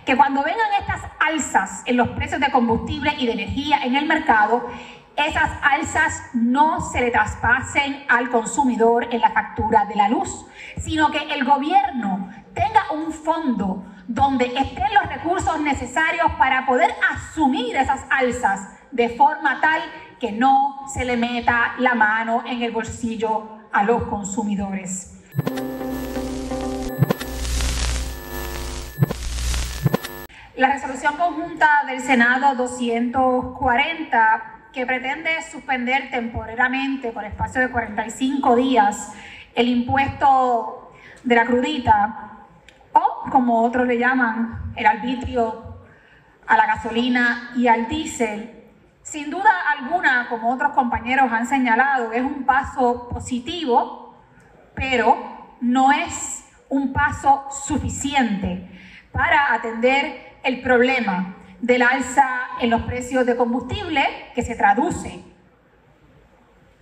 que cuando vengan estas alzas en los precios de combustible y de energía en el mercado, esas alzas no se le traspasen al consumidor en la factura de la luz, sino que el gobierno tenga un fondo donde estén los recursos necesarios para poder asumir esas alzas de forma tal que no se le meta la mano en el bolsillo a los consumidores. La resolución conjunta del Senado 240, que pretende suspender temporalmente por espacio de 45 días el impuesto de la crudita, o como otros le llaman, el arbitrio a la gasolina y al diésel, sin duda alguna, como otros compañeros han señalado, es un paso positivo, pero no es un paso suficiente para atender el problema del alza en los precios de combustible, que se traduce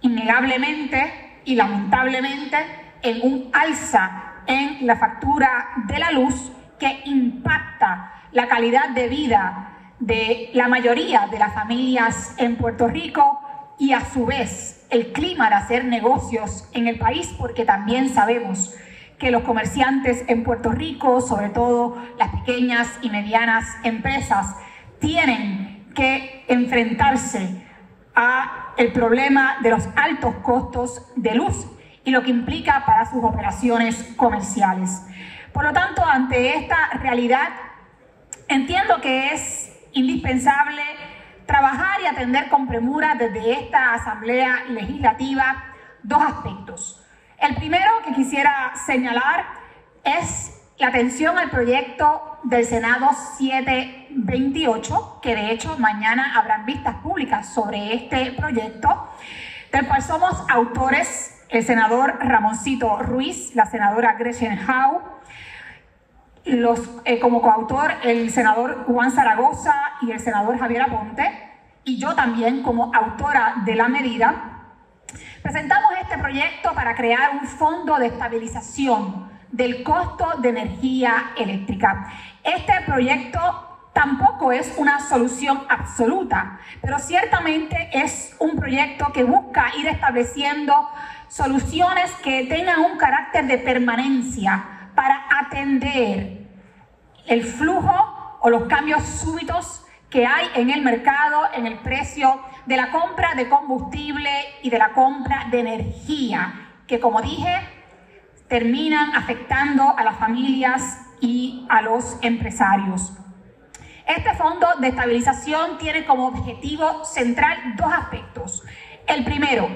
innegablemente y lamentablemente en un alza en la factura de la luz que impacta la calidad de vida de la mayoría de las familias en Puerto Rico y a su vez el clima de hacer negocios en el país, porque también sabemos que los comerciantes en Puerto Rico, sobre todo las pequeñas y medianas empresas, tienen que enfrentarse a el problema de los altos costos de luz y lo que implica para sus operaciones comerciales. Por lo tanto, ante esta realidad, entiendo que es indispensable trabajar y atender con premura desde esta Asamblea Legislativa dos aspectos. El primero que quisiera señalar es la atención al proyecto del Senado 728, que de hecho mañana habrán vistas públicas sobre este proyecto, del cual somos autores el senador Ramoncito Ruiz, la senadora Gretchen Howe, como coautor el senador Juan Zaragoza y el senador Javier Aponte, y yo también como autora de la medida. Presentamos este proyecto para crear un fondo de estabilización del costo de energía eléctrica. Este proyecto tampoco es una solución absoluta, pero ciertamente es un proyecto que busca ir estableciendo soluciones que tengan un carácter de permanencia para atender el flujo o los cambios súbitos que hay en el mercado, en el precio de la compra de combustible y de la compra de energía, que como dije, terminan afectando a las familias y a los empresarios. Este fondo de estabilización tiene como objetivo central dos aspectos. El primero,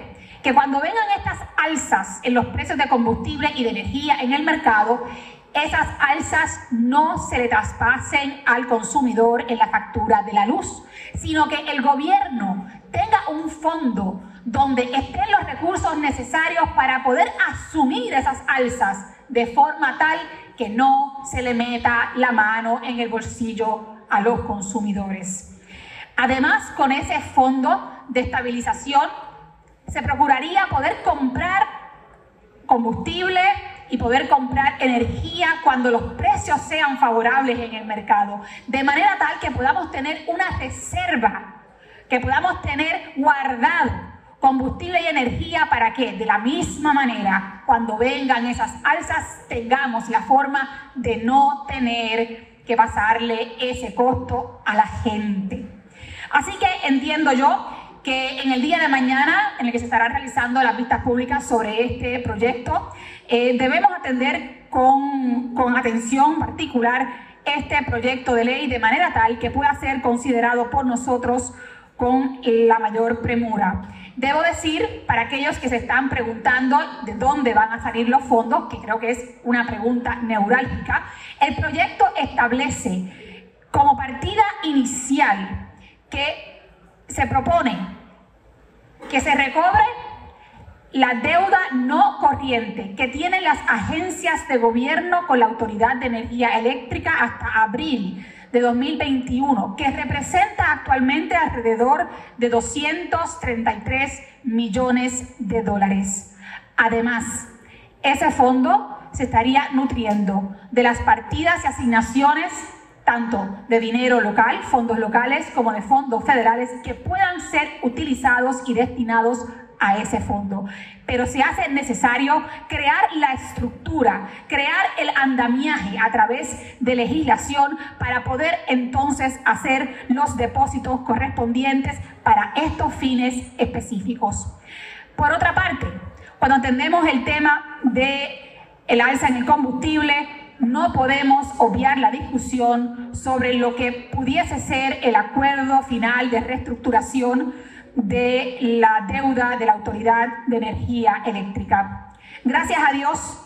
que cuando vengan estas alzas en los precios de combustible y de energía en el mercado, esas alzas no se le traspasen al consumidor en la factura de la luz, sino que el gobierno tenga un fondo donde estén los recursos necesarios para poder asumir esas alzas de forma tal que no se le meta la mano en el bolsillo a los consumidores. Además, con ese fondo de estabilización se procuraría poder comprar combustible y poder comprar energía cuando los precios sean favorables en el mercado, de manera tal que podamos tener una reserva, que podamos tener guardado combustible y energía para que de la misma manera, cuando vengan esas alzas, tengamos la forma de no tener que pasarle ese costo a la gente. Así que entiendo yo que en el día de mañana, en el que se estarán realizando las vistas públicas sobre este proyecto, debemos atender con atención particular este proyecto de ley de manera tal que pueda ser considerado por nosotros con la mayor premura. Debo decir, para aquellos que se están preguntando de dónde van a salir los fondos, que creo que es una pregunta neurálgica, el proyecto establece como partida inicial que se propone que se recobre la deuda no corriente que tienen las agencias de gobierno con la Autoridad de Energía Eléctrica hasta abril de 2021, que representa actualmente alrededor de 233 millones de dólares. Además, ese fondo se estaría nutriendo de las partidas y asignaciones tanto de dinero local, fondos locales, como de fondos federales que puedan ser utilizados y destinados a ese fondo. Pero se hace necesario crear la estructura, crear el andamiaje a través de legislación para poder entonces hacer los depósitos correspondientes para estos fines específicos. Por otra parte, cuando entendemos el tema del alza en el combustible, no podemos obviar la discusión sobre lo que pudiese ser el acuerdo final de reestructuración de la deuda de la Autoridad de Energía Eléctrica. Gracias a Dios,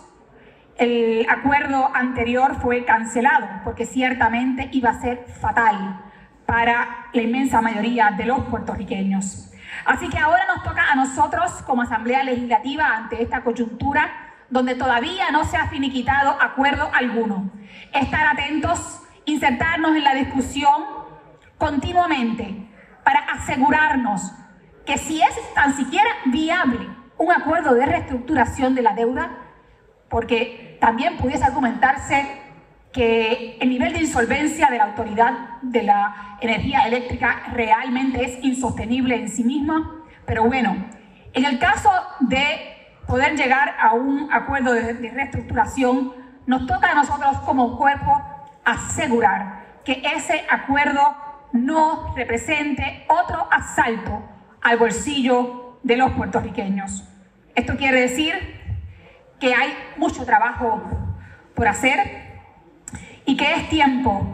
el acuerdo anterior fue cancelado porque ciertamente iba a ser fatal para la inmensa mayoría de los puertorriqueños. Así que ahora nos toca a nosotros como Asamblea Legislativa ante esta coyuntura donde todavía no se ha finiquitado acuerdo alguno, estar atentos, insertarnos en la discusión continuamente para asegurarnos que si es tan siquiera viable un acuerdo de reestructuración de la deuda, porque también pudiese argumentarse que el nivel de insolvencia de la Autoridad de la Energía Eléctrica realmente es insostenible en sí misma, pero bueno, en el caso de poder llegar a un acuerdo de reestructuración, nos toca a nosotros como cuerpo asegurar que ese acuerdo no represente otro asalto al bolsillo de los puertorriqueños. Esto quiere decir que hay mucho trabajo por hacer y que es tiempo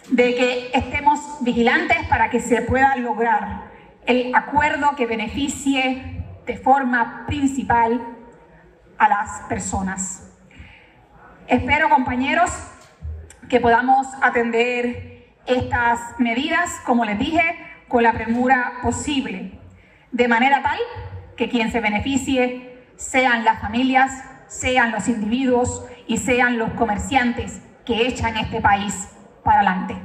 de que estemos vigilantes para que se pueda lograr el acuerdo que beneficie de forma principal a las personas. Espero, compañeros, que podamos atender estas medidas, como les dije, con la premura posible, de manera tal que quien se beneficie sean las familias, sean los individuos y sean los comerciantes que echan este país para adelante.